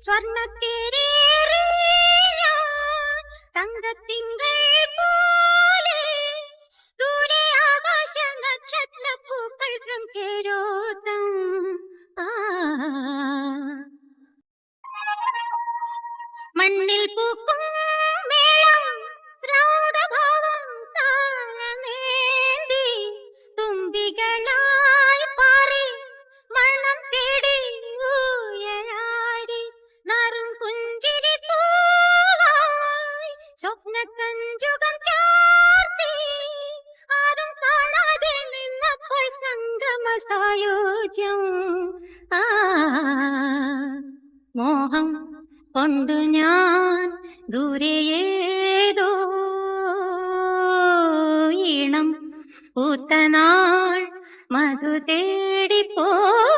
സ്വർണ്ണത്തേരേറി ഞാൻ തങ്കത്തിങ്കൾ പോലെ ദൂരെ ആകാശ നക്ഷത്ര പൂക്കൾക്കും കേരോട്ടം. ആ മണ്ണിൽ പൂക്കും മേളം രാഗഭാവം താളമേന്തി തുമ്പികളായി പാറി മണം തേടി ഊയലാടി നറും പുഞ്ചിരി പൂവായി സ്വപ്നക്കഞ്ചുകം ചാർത്തി ആരും കാണാതെ നിന്നപ്പോൾ സംഗമ സായോജ്യം. ആ മോഹം കൊണ്ടു ഞാൻ ദൂരെയേതോ ഈണം പൂത്തനാൾ മധു തേടിപ്പോ